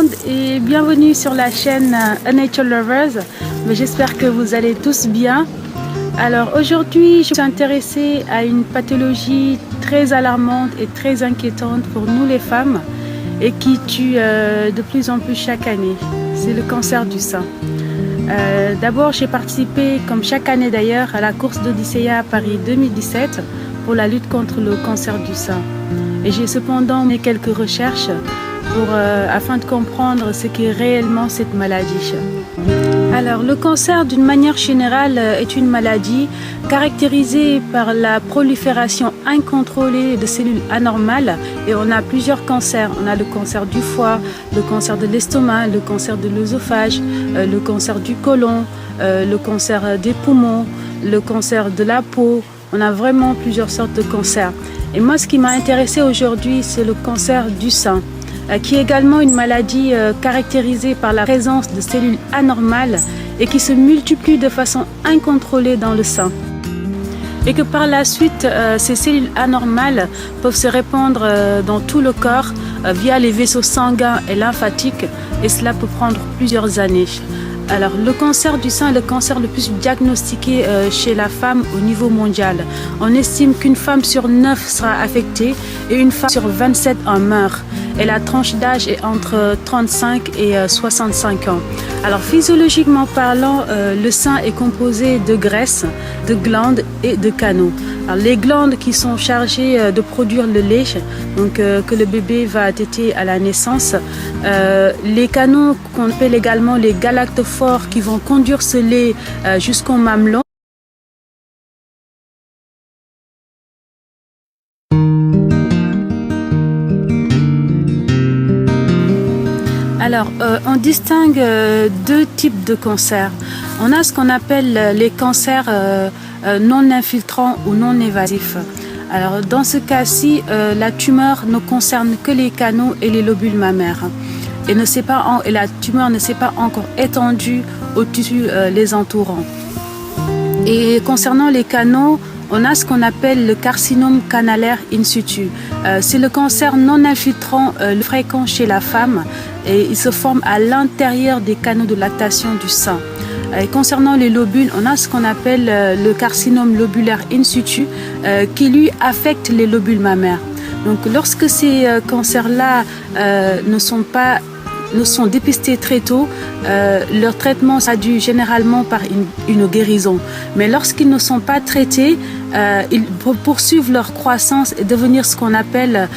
monde et bienvenue sur la chaîne A Nature Lovers. J'espère que vous allez tous bien. Alors aujourd'hui, je suis intéressée à une pathologie très alarmante et très inquiétante pour nous les femmes et qui tue de plus en plus chaque année. C'est le cancer du sein. D'abord, j'ai participé, comme chaque année d'ailleurs, à la course d'Odyssea à Paris 2017 pour la lutte contre le cancer du sein. Et j'ai cependant mené quelques recherches afin de comprendre ce qu'est réellement cette maladie. Alors, le cancer, d'une manière générale, est une maladie caractérisée par la prolifération incontrôlée de cellules anormales. Et on a plusieurs cancers. On a le cancer du foie, le cancer de l'estomac, le cancer de l'œsophage, le cancer du côlon, le cancer des poumons, le cancer de la peau. On a vraiment plusieurs sortes de cancers. Et moi, ce qui m'a intéressé aujourd'hui, c'est le cancer du sein, qui est également une maladie caractérisée par la présence de cellules anormales et qui se multiplient de façon incontrôlée dans le sein. Et que par la suite, ces cellules anormales peuvent se répandre dans tout le corps via les vaisseaux sanguins et lymphatiques, et cela peut prendre plusieurs années. Alors, le cancer du sein est le cancer le plus diagnostiqué chez la femme au niveau mondial. On estime qu'une femme sur 9 sera affectée et une femme sur 27 en meurt. Et la tranche d'âge est entre 35 et 65 ans. Alors, physiologiquement parlant, le sein est composé de graisse, de glandes et de canaux. Alors, les glandes qui sont chargées de produire le lait, donc que le bébé va téter à la naissance, les canaux qu'on appelle également les galactophores qui vont conduire ce lait jusqu'au mamelon. Alors, on distingue deux types de cancers. On a ce qu'on appelle les cancers non infiltrants ou non évasifs. Alors, dans ce cas-ci, la tumeur ne concerne que les canaux et les lobules mammaires. Et la tumeur ne s'est pas encore étendue au tissu les entourant. Et concernant les canaux, on a ce qu'on appelle le carcinome canalaire in situ. C'est le cancer non infiltrant le fréquent chez la femme et il se forme à l'intérieur des canaux de lactation du sein. Et concernant les lobules, on a ce qu'on appelle le carcinome lobulaire in situ qui lui affecte les lobules mammaires. Donc lorsque ces cancers-là ne sont dépistés très tôt, leur traitement sera dû généralement par une guérison. Mais lorsqu'ils ne sont pas traités, ils poursuivent leur croissance et devenir ce qu'on appelle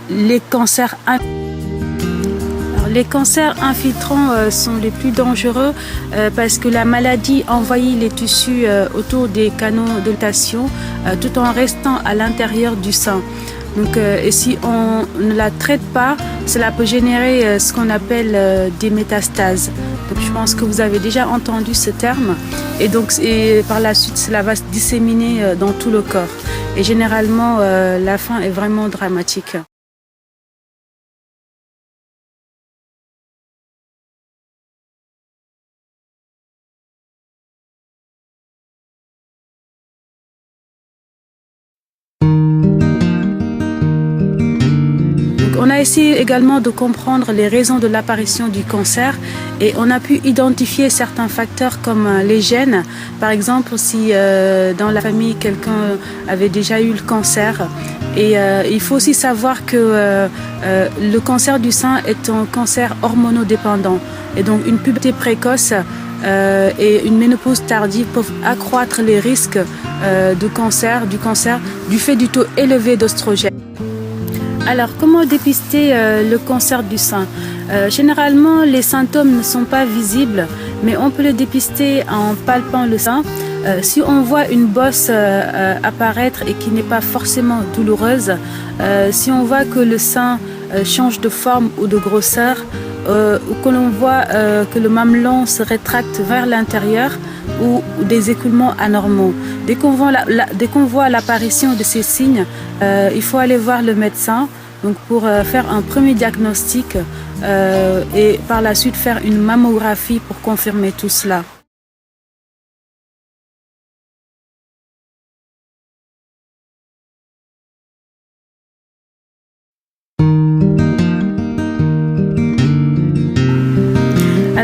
les cancers infiltrants. Les cancers infiltrants sont les plus dangereux parce que la maladie envahit les tissus autour des canaux de lactation tout en restant à l'intérieur du sein. Donc, et si on ne la traite pas, cela peut générer ce qu'on appelle des métastases. Donc, je pense que vous avez déjà entendu ce terme. Et donc, par la suite, cela va se disséminer dans tout le corps. Et généralement, la fin est vraiment dramatique. On a essayé également de comprendre les raisons de l'apparition du cancer et on a pu identifier certains facteurs comme les gènes. Par exemple, si dans la famille quelqu'un avait déjà eu le cancer. Et il faut aussi savoir que le cancer du sein est un cancer hormonodépendant. Et donc une puberté précoce et une ménopause tardive peuvent accroître les risques du cancer du fait du taux élevé d'oestrogène. Alors, comment dépister le cancer du sein? Généralement, les symptômes ne sont pas visibles, mais on peut le dépister en palpant le sein. Si on voit une bosse apparaître et qui n'est pas forcément douloureuse, si on voit que le sein change de forme ou de grosseur, ou que l'on voit que le mamelon se rétracte vers l'intérieur, ou des écoulements anormaux. Dès qu'on voit l'apparition de ces signes, il faut aller voir le médecin donc pour faire un premier diagnostic et par la suite faire une mammographie pour confirmer tout cela.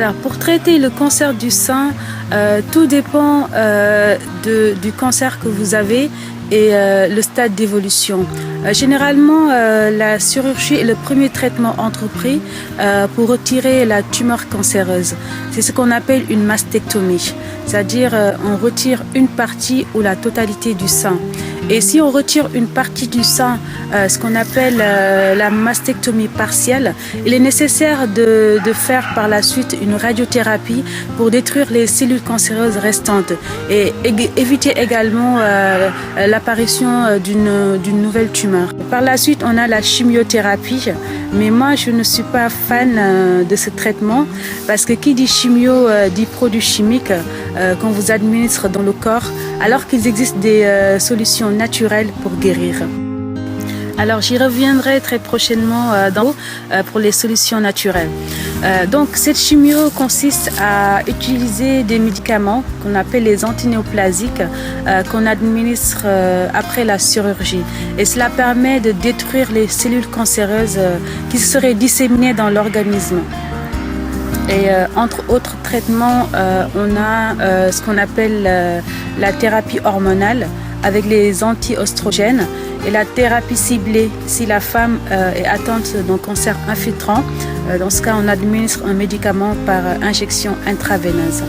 Alors, pour traiter le cancer du sein, tout dépend du cancer que vous avez et le stade d'évolution. Généralement, la chirurgie est le premier traitement entrepris pour retirer la tumeur cancéreuse. C'est ce qu'on appelle une mastectomie, c'est-à-dire on retire une partie ou la totalité du sein. Et si on retire une partie du sein, ce qu'on appelle la mastectomie partielle, il est nécessaire de faire par la suite une radiothérapie pour détruire les cellules cancéreuses restantes et éviter également l'apparition d'une nouvelle tumeur. Par la suite, on a la chimiothérapie, mais moi je ne suis pas fan de ce traitement parce que qui dit chimio dit produits chimiques qu'on vous administre dans le corps, alors qu'il existe des solutions naturelles pour guérir. Alors j'y reviendrai très prochainement pour les solutions naturelles. Donc cette chimio consiste à utiliser des médicaments qu'on appelle les antinéoplasiques qu'on administre après la chirurgie. Et cela permet de détruire les cellules cancéreuses qui seraient disséminées dans l'organisme. Et entre autres traitements, on a ce qu'on appelle la thérapie hormonale avec les anti-oestrogènes et la thérapie ciblée si la femme est atteinte d'un cancer infiltrant. Dans ce cas, on administre un médicament par injection intraveineuse.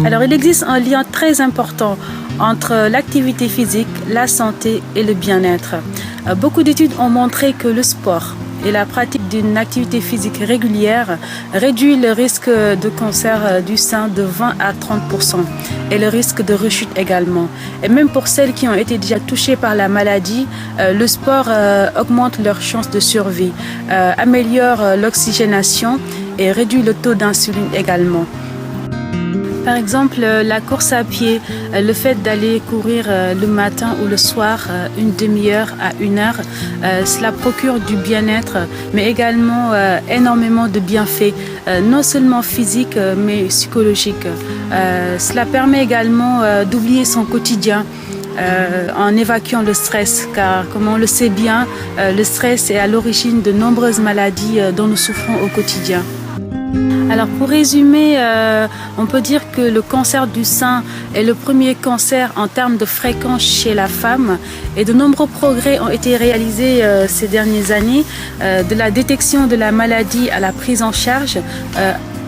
Alors, il existe un lien très important entre l'activité physique, la santé et le bien-être. Beaucoup d'études ont montré que le sport et la pratique d'une activité physique régulière réduit le risque de cancer du sein de 20 à 30% et le risque de rechute également. Et même pour celles qui ont été déjà touchées par la maladie, le sport augmente leurs chances de survie, améliore l'oxygénation et réduit le taux d'insuline également. Par exemple, la course à pied, le fait d'aller courir le matin ou le soir, une demi-heure à 1 heure, cela procure du bien-être, mais également énormément de bienfaits, non seulement physiques, mais psychologiques. Cela permet également d'oublier son quotidien en évacuant le stress, car comme on le sait bien, le stress est à l'origine de nombreuses maladies dont nous souffrons au quotidien. Alors pour résumer, on peut dire que le cancer du sein est le premier cancer en termes de fréquence chez la femme et de nombreux progrès ont été réalisés ces dernières années, de la détection de la maladie à la prise en charge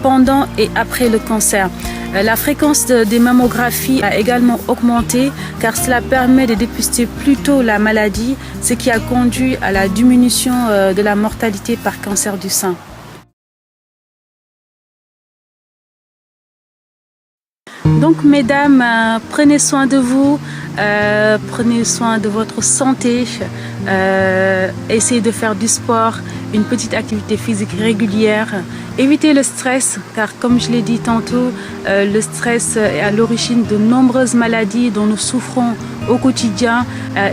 pendant et après le cancer. La fréquence des mammographies a également augmenté car cela permet de dépister plus tôt la maladie, ce qui a conduit à la diminution de la mortalité par cancer du sein. Donc mesdames, prenez soin de vous, prenez soin de votre santé, essayez de faire du sport, une petite activité physique régulière. Évitez le stress, car comme je l'ai dit tantôt, le stress est à l'origine de nombreuses maladies dont nous souffrons au quotidien.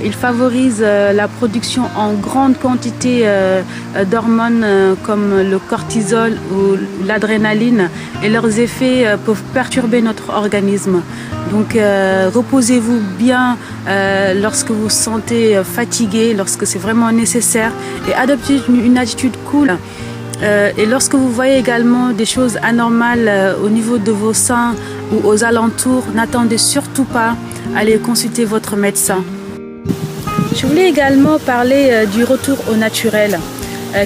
Il favorise la production en grande quantité d'hormones comme le cortisol ou l'adrénaline et leurs effets peuvent perturber notre organisme. Donc reposez-vous bien lorsque vous vous sentez fatigué, lorsque c'est vraiment nécessaire et adoptez une attitude cool. Et lorsque vous voyez également des choses anormales au niveau de vos seins ou aux alentours, n'attendez surtout pas, allez consulter votre médecin. Je voulais également parler du retour au naturel,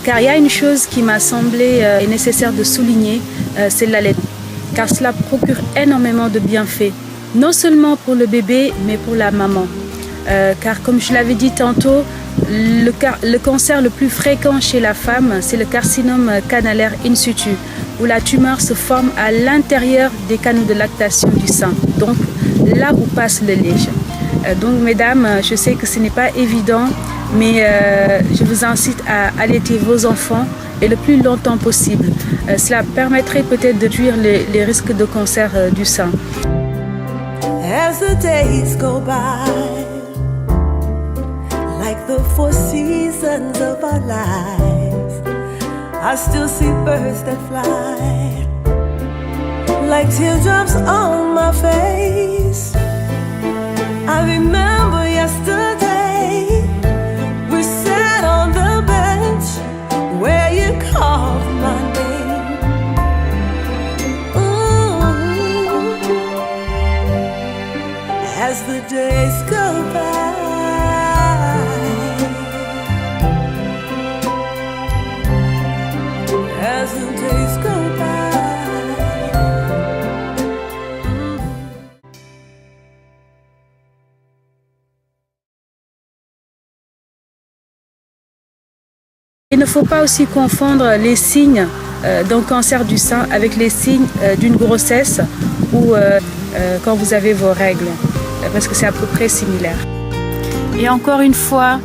car il y a une chose qui m'a semblé nécessaire de souligner, c'est l'allaitement, car cela procure énormément de bienfaits, non seulement pour le bébé, mais pour la maman. Car comme je l'avais dit tantôt, le cancer le plus fréquent chez la femme, c'est le carcinome canalaire in situ, où la tumeur se forme à l'intérieur des canaux de lactation du sein, donc là où passe le lait. Donc mesdames, je sais que ce n'est pas évident, mais je vous incite à allaiter vos enfants et le plus longtemps possible. Cela permettrait peut-être de réduire les risques de cancer du sein. As the days go by, like the four seasons of our lives, I still see birds that fly like teardrops on my face. I remember yesterday we sat on the bench where you called my name. Ooh. As the days go by, as the days go by. Il ne faut pas aussi confondre les signes d'un cancer du sein avec les signes d'une grossesse ou quand vous avez vos règles, parce que c'est à peu près similaire. Et encore une fois,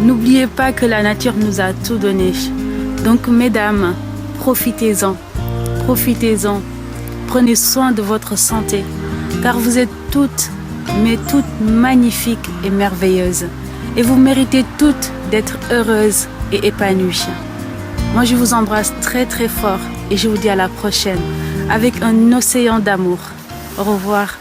n'oubliez pas que la nature nous a tout donné. Donc mesdames, profitez-en, profitez-en, prenez soin de votre santé, car vous êtes toutes, mais toutes magnifiques et merveilleuses. Et vous méritez toutes d'être heureuses et épanouies. Moi, je vous embrasse très très fort et je vous dis à la prochaine avec un océan d'amour. Au revoir.